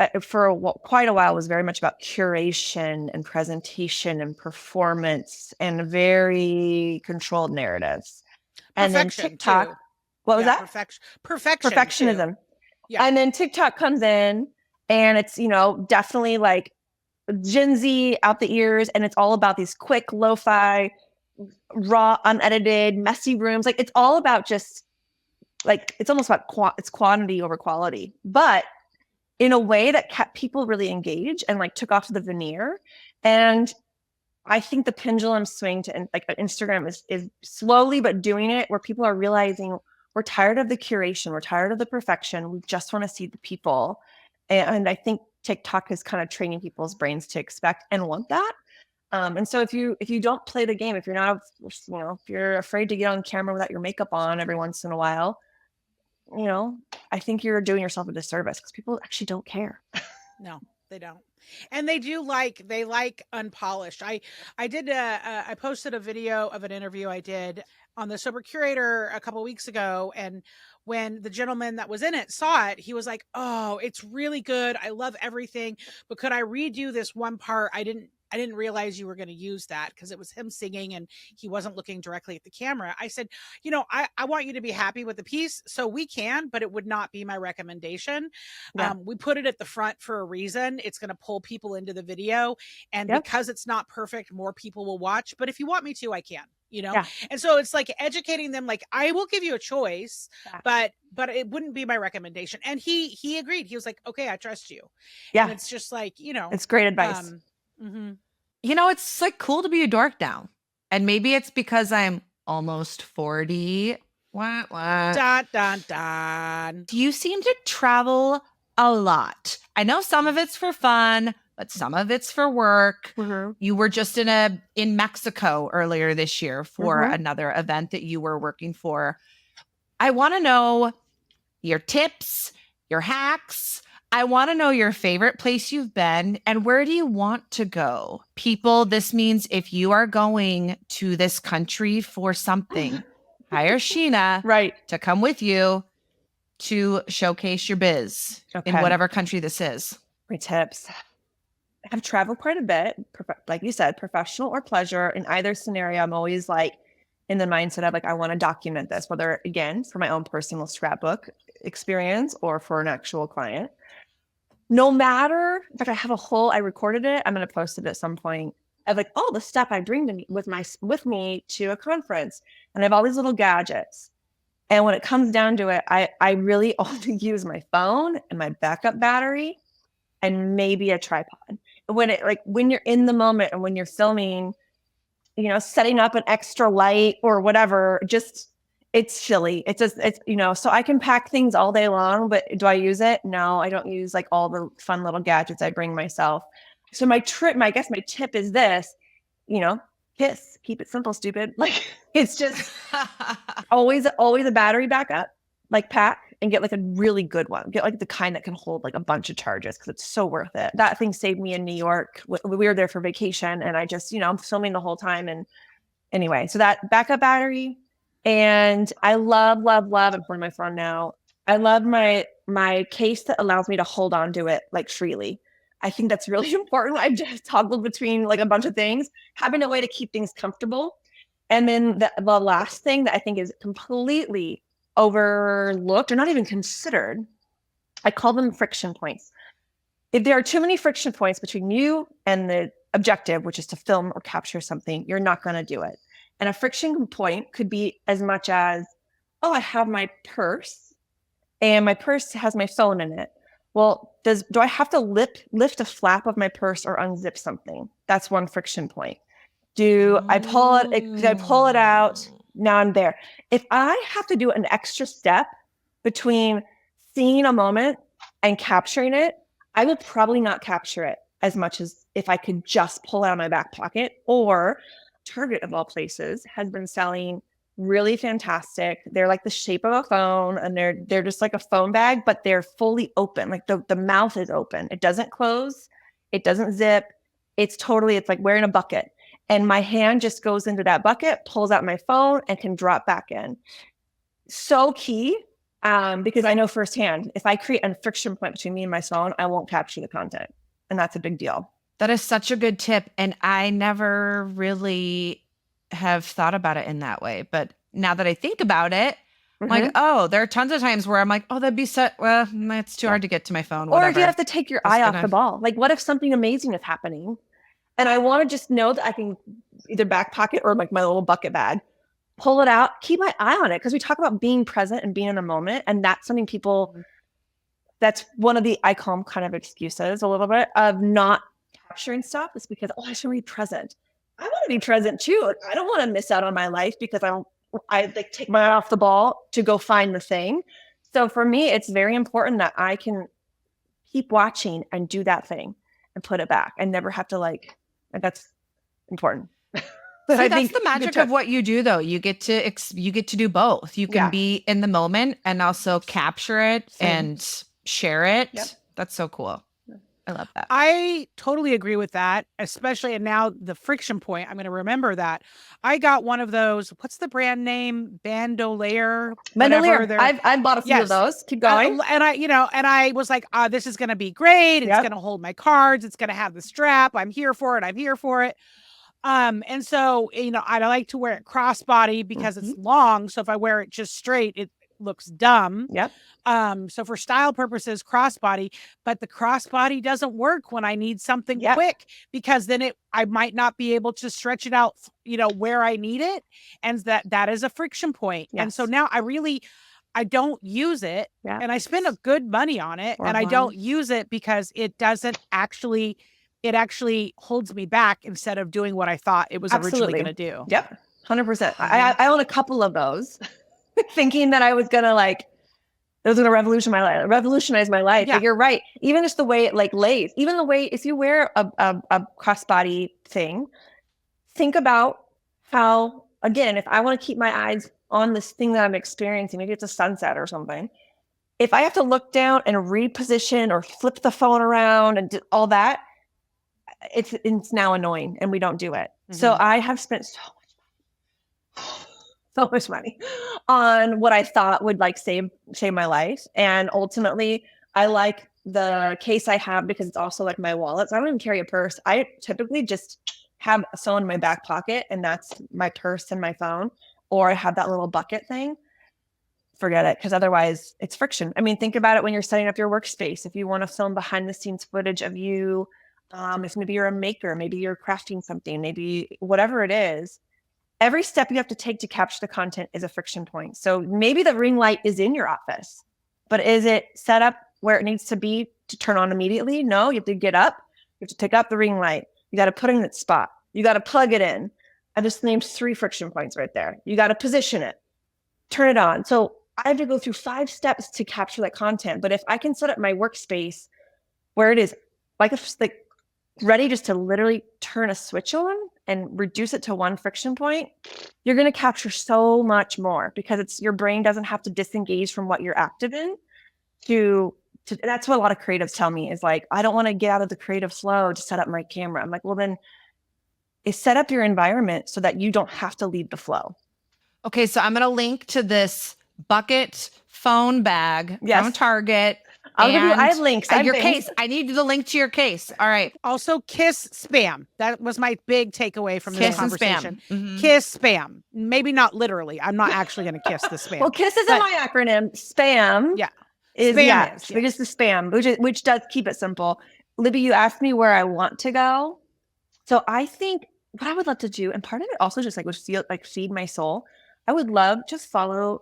Speaker 2: quite a while was very much about curation and presentation and performance and very controlled narratives. And then TikTok,
Speaker 3: too.
Speaker 2: What was that?
Speaker 3: Perfectionism.
Speaker 2: Too. Yeah. And then TikTok comes in and it's, definitely like Gen Z out the ears. And it's all about these quick, lo-fi, raw, unedited, messy rooms. Like it's all about just like, it's almost about it's quantity over quality, but in a way that kept people really engaged and like took off the veneer. And I think the pendulum swing to like Instagram is slowly but doing it, where people are realizing we're tired of the curation, we're tired of the perfection, we just want to see the people. And I think TikTok is kind of training people's brains to expect and want that. And so if you don't play the game, if you're not, if you're afraid to get on camera without your makeup on every once in a while, I think you're doing yourself a disservice because people actually don't care.
Speaker 3: No, they don't. And they like unpolished. I posted a video of an interview I did on the Sober Curator a couple weeks ago. And when the gentleman that was in it saw it, he was like, "Oh, it's really good. I love everything. But could I redo this one part? I didn't realize you were going to use that," because it was him singing and he wasn't looking directly at the camera. I said, I want you to be happy with the piece, so we can, but it would not be my recommendation. Yeah. We put it at the front for a reason. It's going to pull people into the video. And because it's not perfect, more people will watch. But if you want me to, I can. Yeah. And so it's like educating them, like, I will give you a choice, but it wouldn't be my recommendation. And he agreed. He was like, "Okay, I trust you." Yeah. And it's just like,
Speaker 2: it's great advice.
Speaker 3: Mm-hmm.
Speaker 1: It's like cool to be a dork now. And maybe it's because I'm almost 40. What?
Speaker 3: Dun, dun, dun.
Speaker 1: You seem to travel a lot. I know some of it's for fun, but some of it's for work. Mm-hmm. You were just in Mexico earlier this year for another event that you were working for. I want to know your tips, your hacks. I want to know your favorite place you've been and where do you want to go? People, this means if you are going to this country for something, hire Sheena to come with you to showcase your biz in whatever country this is.
Speaker 2: My tips. I've traveled quite a bit, like you said, professional or pleasure. In either scenario, I'm always like in the mindset of like, I want to document this, whether again, for my own personal scrapbook experience or for an actual client. No matter, in fact, I recorded it. I'm going to post it at some point of like all the stuff I bring with me to a conference. And I have all these little gadgets. And when it comes down to it, I really only use my phone and my backup battery and maybe a tripod. When you're in the moment and when you're filming, setting up an extra light or whatever, just it's silly. So I can pack things all day long, but do I use it? No, I don't use like all the fun little gadgets I bring myself. So my tip is this, KISS, keep it simple, stupid. Like it's just always a battery backup, like pack and get like a really good one. Get like the kind that can hold like a bunch of charges because it's so worth it. That thing saved me in New York. We were there for vacation and I just, I'm filming the whole time. And anyway, so that backup battery. And I love, I'm putting my phone now. I love my case that allows me to hold on to it like freely. I think that's really important. I've just toggled between like a bunch of things, having a way to keep things comfortable. And then the last thing that I think is completely overlooked or not even considered, I call them friction points. If there are too many friction points between you and the objective, which is to film or capture something, you're not going to do it. And a friction point could be as much as, oh, I have my purse and my purse has my phone in it. Well, do I have to lift a flap of my purse or unzip something? That's one friction point. Do I pull it out? Now I'm there. If I have to do an extra step between seeing a moment and capturing it, I would probably not capture it as much as if I could just pull it out of my back pocket. Or Target, of all places, has been selling really fantastic. They're like the shape of a phone, and they're just like a phone bag, but they're fully open. Like the mouth is open. It doesn't close. It doesn't zip. It's like wearing a bucket. And my hand just goes into that bucket, pulls out my phone, and can drop back in. So key, because I know firsthand, if I create a friction point between me and my phone, I won't capture the content. And that's a big deal.
Speaker 1: That is such a good tip. And I never really have thought about it in that way. But now that I think about it, I'm like, oh, there are tons of times where I'm like, oh, that'd be well, it's too hard to get to my phone. Whatever.
Speaker 2: Or if you have to take your eye off the ball. Like, what if something amazing is happening? And I want to just know that I can either back pocket or like my little bucket bag, pull it out, keep my eye on it. Because we talk about being present and being in the moment. And that's something that's one of the, I call them kind of excuses a little bit of not capturing stuff, is because, I should be present. I want to be present too. Like, I don't want to miss out on my life because I like take my eye off the ball to go find the thing. So for me, it's very important that I can keep watching and do that thing and put it back and never have to that's important.
Speaker 1: But I think that's the magic of what you do, though. You get to do both. You can be in the moment and also capture it and share it. Yep. That's so cool. I love that.
Speaker 3: I totally agree with that, especially, and now the friction point, I'm going to remember that. I got one of those, what's the brand name? Bandolier.
Speaker 2: I've bought a few of those. Keep going.
Speaker 3: And I was like, this is going to be great. It's going to hold my cards. It's going to have the strap. I'm here for it. And so, I like to wear it crossbody because it's long. So if I wear it just straight, it looks dumb.
Speaker 2: Yep.
Speaker 3: So for style purposes, crossbody, but the crossbody doesn't work when I need something quick, because then I might not be able to stretch it out, where I need it. And that is a friction point. Yes. And so now I don't use it, and I spend a good money on it, and I don't use it because it actually holds me back instead of doing what I thought it was originally going to do.
Speaker 2: Yep. 100%. I own a couple of those thinking that I was going to it was going to revolutionize my life. Yeah. But you're right. Even just the way it lays, even the way, if you wear a crossbody thing, think about how, again, if I want to keep my eyes on this thing that I'm experiencing, maybe it's a sunset or something. If I have to look down and reposition or flip the phone around and do all that, it's now annoying, and we don't do it. Mm-hmm. So I have spent so much money on what I thought would save my life. And ultimately, I like the case I have because it's also like my wallet. So I don't even carry a purse. I typically just have a phone in my back pocket, and that's my purse and my phone. Or I have that little bucket thing. Forget it, because otherwise it's friction. I mean, think about it when you're setting up your workspace. If you want to film behind the scenes footage of you, if maybe you're a maker, maybe you're crafting something, maybe whatever it is, every step you have to take to capture the content is a friction point. So maybe the ring light is in your office, but is it set up where it needs to be to turn on immediately? No, you have to get up. You have to pick up the ring light. You got to put it in its spot. You got to plug it in. I just named 3 friction points right there. You got to position it, turn it on. So I have to go through 5 steps to capture that content. But if I can set up my workspace where it is ready just to literally turn a switch on and reduce it to 1 friction point, you're going to capture so much more, because your brain doesn't have to disengage from what you're active in. That's what a lot of creatives tell me is I don't want to get out of the creative flow to set up my camera. I'm like, well, then set up your environment so that you don't have to leave the flow.
Speaker 1: Okay, so I'm going to link to this bucket phone bag from Target.
Speaker 2: I have links.
Speaker 1: Your case. I need the link to your case. All right.
Speaker 3: Also, kiss spam. That was my big takeaway from this conversation.
Speaker 1: Spam. Mm-hmm.
Speaker 3: Kiss spam. Maybe not literally. I'm not actually going to kiss the spam.
Speaker 2: Well, kiss isn't my acronym. Spam.
Speaker 3: Yeah.
Speaker 2: Is spam. It is the spam, which does keep it simple. Libby, you asked me where I want to go. So I think what I would love to do, and part of it also just like would feel like feed my soul. I would love just follow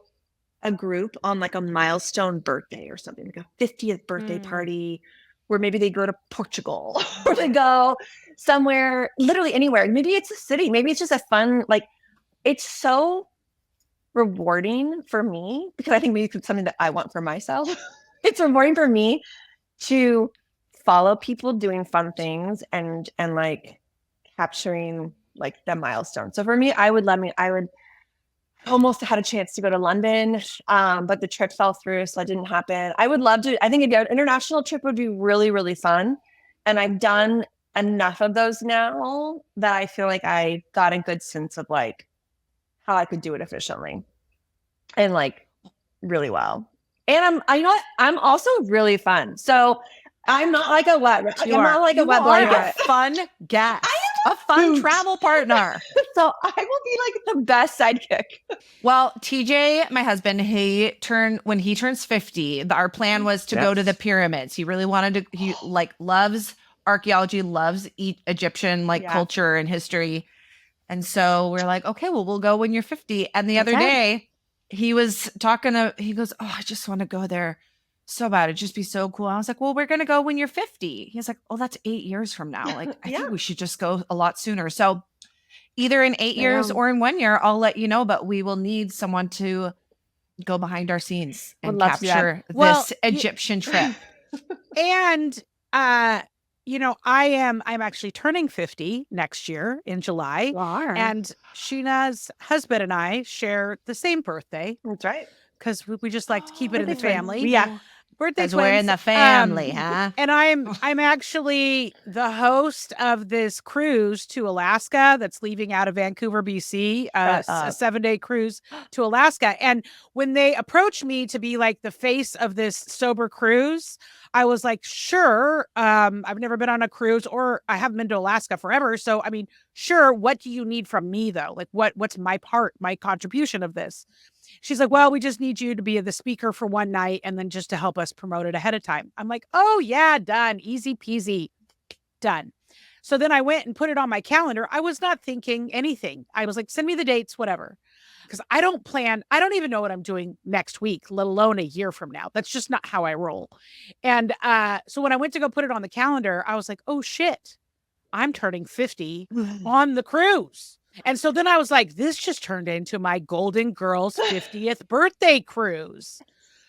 Speaker 2: a group on like a milestone birthday or something, like a 50th birthday party, where maybe they go to Portugal or they go somewhere, literally anywhere. Maybe it's a city. Maybe it's just a fun, like, it's so rewarding for me because I think maybe it's something that I want for myself. It's rewarding for me to follow people doing fun things and like capturing like the milestone. So for me, I would almost had a chance to go to London, but the trip fell through, so that didn't happen. I would love to. I think an international trip would be really, really fun. And I've done enough of those now that I feel like I got a good sense of like how I could do it efficiently and like really well. And you know what? I'm also really fun. So I'm not like a wet. I'm not like a wet blanket.
Speaker 1: A fun guest, a fun travel partner.
Speaker 2: So I will be like the best sidekick.
Speaker 1: Well, TJ, my husband, when he turns 50, our plan was to go to the pyramids. He really wanted to, he like loves archaeology, loves Egyptian like culture and history. And so we're like, okay, well, we'll go when you're 50. And the other day he was he goes, oh, I just want to go there so bad. It'd just be so cool. I was like, well, we're going to go when you're 50. He's like, oh, that's 8 years from now. Like, I think we should just go a lot sooner. So either in 8 years or in 1 year, I'll let you know, but we will need someone to go behind our scenes and capture this Egyptian trip.
Speaker 3: And, I'm actually turning 50 next year in July. And Sheena's husband and I share the same birthday.
Speaker 2: That's right.
Speaker 3: Because we just like to keep it in the family.
Speaker 2: Yeah.
Speaker 3: Birthday twins.
Speaker 1: We're in the family, huh?
Speaker 3: And I'm actually the host of this cruise to Alaska that's leaving out of Vancouver, BC, a 7-day cruise to Alaska. And when they approached me to be like the face of this sober cruise, I was like, sure. I've never been on a cruise, or I haven't been to Alaska forever. So, I mean, sure. What do you need from me though? Like what's my contribution of this? She's like, well, we just need you to be the speaker for one night and then just to help us promote it ahead of time. I'm like, oh yeah, done. Easy peasy. Done. So then I went and put it on my calendar. I was not thinking anything. I was like, send me the dates, whatever. Because I don't even know what I'm doing next week, let alone a year from now. That's just not how I roll. And so when I went to go put it on the calendar, I was like, oh shit, I'm turning 50 on the cruise. And so then I was like, this just turned into my Golden Girls 50th birthday cruise.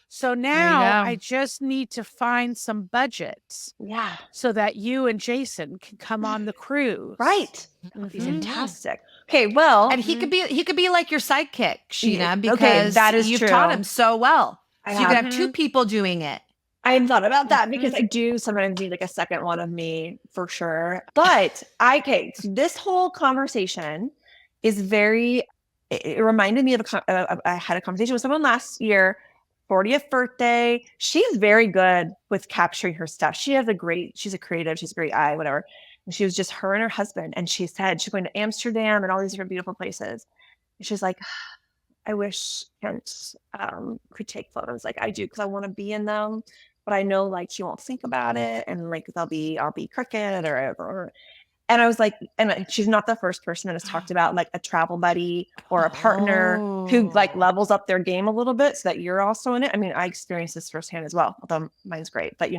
Speaker 3: So now I just need to find some budgets.
Speaker 2: Yeah.
Speaker 3: So that you and Jason can come on the cruise.
Speaker 2: Right. That would be fantastic. Okay, well.
Speaker 1: And he could be like your sidekick, Sheena, because
Speaker 2: that is
Speaker 1: you've
Speaker 2: true.
Speaker 1: taught him so well. So you could have 2 people doing it.
Speaker 2: I hadn't thought about that because I do sometimes need like a second one of me for sure. But so this whole conversation is it reminded me of I had a conversation with someone last year, 40th birthday. She's very good with capturing her stuff. She's a creative, she's a great eye, whatever. And she was just her and her husband. And she said she's going to Amsterdam and all these different beautiful places. And she's like, I wish Kent could take photos like I do because I want to be in them. But I know like she won't think about it and like I'll be crooked or and I was like, and she's not the first person that has talked about like a travel buddy or a partner who like levels up their game a little bit so that you're also in it. I mean, I experienced this firsthand as well, although mine's great, but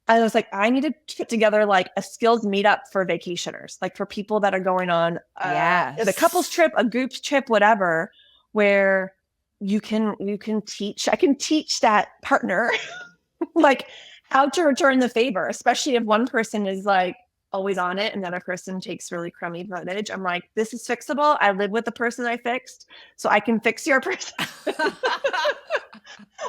Speaker 2: I was like, I need to put together like a skills meetup for vacationers, like for people that are going on the couples trip, a group trip, whatever, where I can teach that partner like how to return the favor, especially if one person is like always on it and the other person takes really crummy footage. I'm like, this is fixable. I live with the person I fixed, so I can fix your person.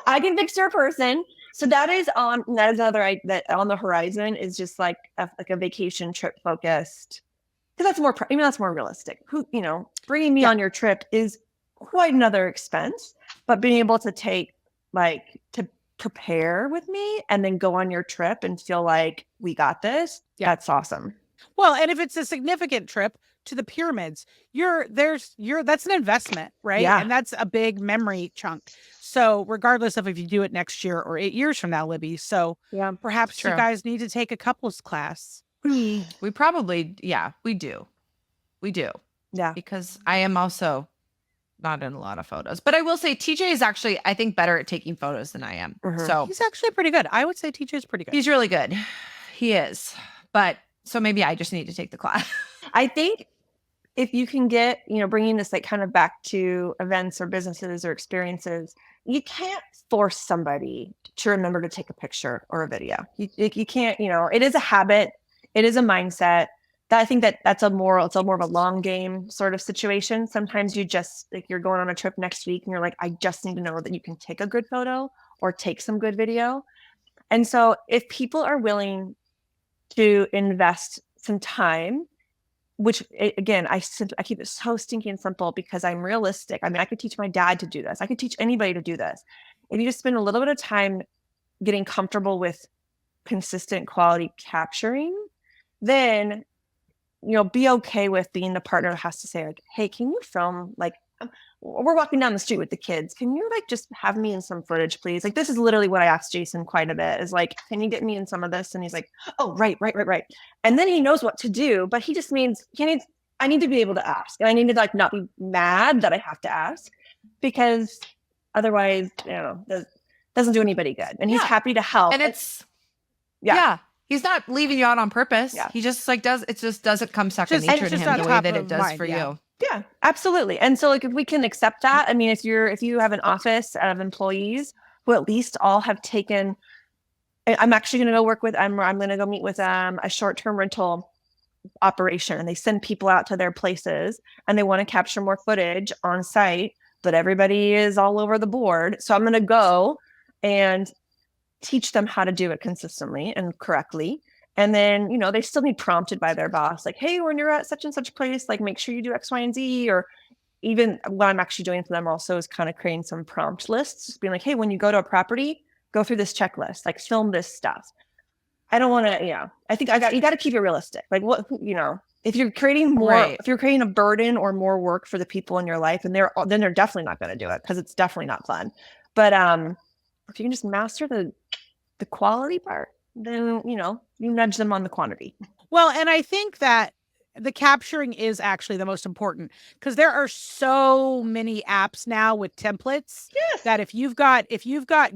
Speaker 2: I can fix your person. So that is another that on the horizon is just like a vacation trip focused, because that's more realistic. Bringing me on your trip is quite another expense, but being able to take to prepare with me and then go on your trip and feel like we got this. Yeah. That's awesome.
Speaker 3: Well, and if it's a significant trip to the pyramids, that's an investment, right?
Speaker 2: Yeah.
Speaker 3: And that's a big memory chunk. So regardless of if you do it next year or 8 years from now, Libby. So
Speaker 2: Yeah.
Speaker 3: perhaps you
Speaker 1: True.
Speaker 3: guys need to take a couples class.
Speaker 1: We probably, we do. We do.
Speaker 2: Yeah.
Speaker 1: Because I am also not in a lot of photos. But I will say TJ is actually, I think, better at taking photos than I am.
Speaker 2: Mhm.
Speaker 1: So
Speaker 3: He's actually pretty good. I would say TJ is pretty good.
Speaker 1: he's really good. He is. But so maybe I just need to take the class.
Speaker 2: I think if you can get, bringing this like kind of back to events or businesses or experiences, you can't force somebody to remember to take a picture or a video. You can't, it is a habit. It is a mindset. That I think it's more of a long game sort of situation. Sometimes you just like you're going on a trip next week and you're like, I just need to know that you can take a good photo or take some good video. And so if people are willing to invest some time, which again, I keep it so stinking simple because I'm realistic. I mean, I could teach my dad to do this. I could teach anybody to do this. If you just spend a little bit of time getting comfortable with consistent quality capturing, then be okay with being the partner that has to say like, hey, can you film like we're walking down the street with the kids. Can you like just have me in some footage, please? Like this is literally what I asked Jason quite a bit is like, can you get me in some of this? And he's like, oh, right. And then he knows what to do, but he just means I need to be able to ask. And I need to like not be mad that I have to ask because otherwise, doesn't do anybody good. And he's happy to help.
Speaker 1: And it's he's not leaving you out on purpose.
Speaker 2: Yeah.
Speaker 1: He just like it just doesn't come second nature to him the way that it does for you.
Speaker 2: Yeah, absolutely. And so like if we can accept that, I mean, if you have an office of employees who at least all have taken, I'm actually going to go work with, I'm going to go meet with a short-term rental operation and they send people out to their places and they want to capture more footage on site, but everybody is all over the board. So I'm going to go and teach them how to do it consistently and correctly. And then, they still need prompted by their boss, like, hey, when you're at such and such place, like make sure you do X, Y, and Z. Or even what I'm actually doing for them also is kind of creating some prompt lists, just being like, hey, when you go to a property, go through this checklist, like film this stuff. I don't want to, I think you got to keep it realistic. Like what, if you're creating more, if you're creating a burden or more work for the people in your life, and then they're definitely not going to do it because it's definitely not fun. But if you can just master the quality part, then, you nudge them on the quantity.
Speaker 3: Well, and I think that the capturing is actually the most important because there are so many apps now with templates that if you've got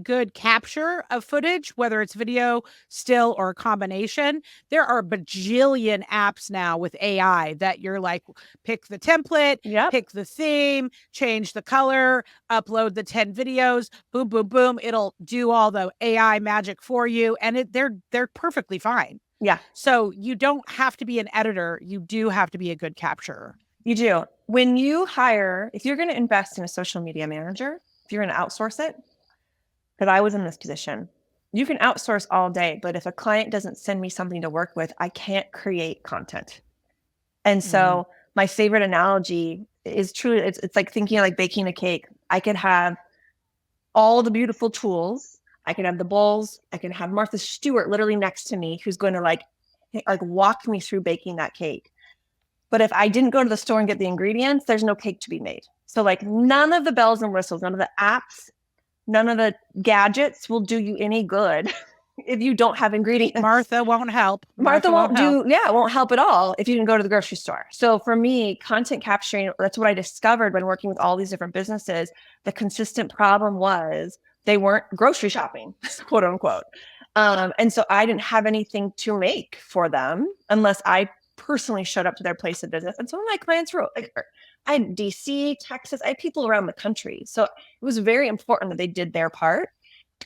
Speaker 3: good capture of footage, whether it's video, still, or a combination, there are a bajillion apps now with AI that you're like, pick the template, pick the theme, change the color, upload the 10 videos, boom, boom, boom. It'll do all the AI magic for you. And they're perfectly fine.
Speaker 2: Yeah.
Speaker 3: So you don't have to be an editor. You do have to be a good capturer.
Speaker 2: You do. When you hire, if you're going to invest in a social media manager, if you're going to outsource it, because I was in this position, you can outsource all day, but if a client doesn't send me something to work with, I can't create content. And so my favorite analogy is truly, it's like thinking like baking a cake. I could have all the beautiful tools. I can have the bowls. I can have Martha Stewart literally next to me who's going to like walk me through baking that cake. But if I didn't go to the store and get the ingredients, there's no cake to be made. So like none of the bells and whistles, none of the apps, none of the gadgets will do you any good if you don't have ingredients.
Speaker 3: Martha won't help.
Speaker 2: Martha won't it won't help at all if you didn't go to the grocery store. So for me, content capturing, that's what I discovered when working with all these different businesses. The consistent problem was they weren't grocery shopping, quote unquote. And so I didn't have anything to make for them unless I personally showed up to their place of business. And some of my clients were like, I had DC, Texas, I had people around the country. So it was very important that they did their part.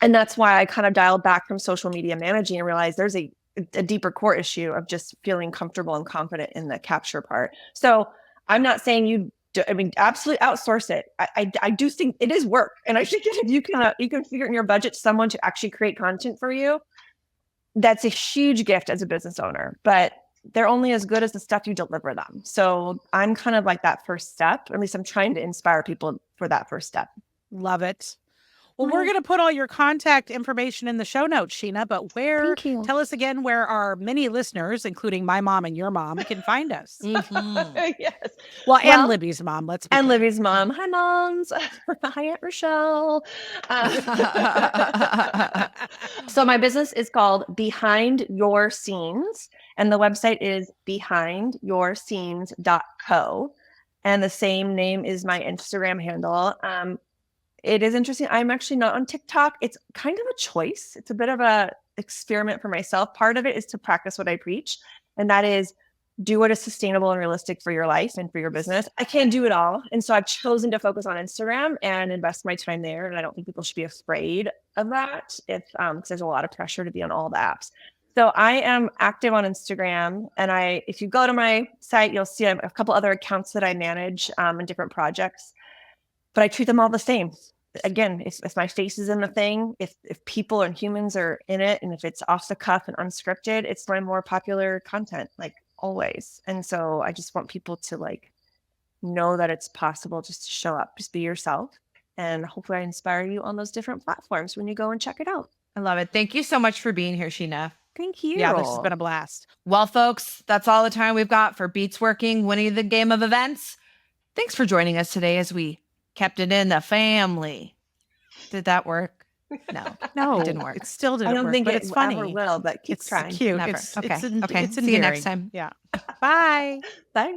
Speaker 2: And that's why I kind of dialed back from social media managing and realized there's a deeper core issue of just feeling comfortable and confident in the capture part. So I'm not saying absolutely outsource it. I do think it is work. And I think if you can figure in your budget someone to actually create content for you, that's a huge gift as a business owner. But they're only as good as the stuff you deliver them. So I'm kind of like that first step. At least I'm trying to inspire people for that first step.
Speaker 3: Love it. Well, we're going to put all your contact information in the show notes, Sheena, but
Speaker 2: Thank you.
Speaker 3: tell us again where our many listeners, including my mom and your mom, can find us.
Speaker 2: Yes.
Speaker 3: Well, and
Speaker 2: Well,
Speaker 3: Libby's mom, let's be
Speaker 2: And
Speaker 3: clear.
Speaker 2: Libby's mom. Hi, moms. Hi, Aunt Rochelle. So my business is called Behind Your Scenes, and the website is behindyourscenes.co. And the same name is my Instagram handle. It is interesting. I'm actually not on TikTok. It's kind of a choice. It's a bit of a experiment for myself. Part of it is to practice what I preach, and that is do what is sustainable and realistic for your life and for your business. I can't do it all. And so I've chosen to focus on Instagram and invest my time there. And I don't think people should be afraid of that because there's a lot of pressure to be on all the apps. So I am active on Instagram, and if you go to my site, you'll see a couple other accounts that I manage in different projects, but I treat them all the same. Again, if my face is in the thing, if people and humans are in it, and if it's off the cuff and unscripted, it's my more popular content, like always. And so I just want people to like know that it's possible just to show up, just be yourself. And hopefully I inspire you on those different platforms when you go and check it out.
Speaker 1: I love it. Thank you so much for being here, Sheena.
Speaker 2: Thank you.
Speaker 3: Yeah, this has been a blast.
Speaker 1: Well, folks, that's all the time we've got for Beats Working, winning the game of events. Thanks for joining us today as we kept it in the family. Did that work? No, it didn't work.
Speaker 3: It still didn't
Speaker 2: I don't
Speaker 3: work,
Speaker 2: think
Speaker 3: but
Speaker 2: it
Speaker 3: it's funny.
Speaker 2: ever will, but keep
Speaker 3: It's
Speaker 2: trying.
Speaker 3: cute.
Speaker 1: Never.
Speaker 3: It's
Speaker 1: Okay.
Speaker 3: it's
Speaker 1: See you next
Speaker 3: endearing.
Speaker 1: time.
Speaker 3: Yeah. Bye.
Speaker 2: Bye.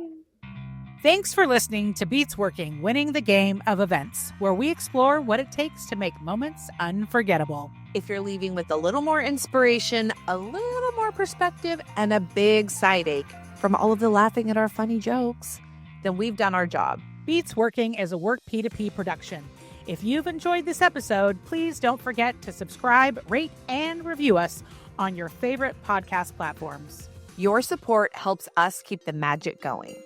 Speaker 3: Thanks for listening to Beats Working, winning the game of events, where we explore what it takes to make moments unforgettable.
Speaker 4: If you're leaving with a little more inspiration, a little more perspective, and a big side ache from all of the laughing at our funny jokes, then we've done our job.
Speaker 3: Beats Working is a Work P2P production. If you've enjoyed this episode, please don't forget to subscribe, rate, and review us on your favorite podcast platforms.
Speaker 4: Your support helps us keep the magic going.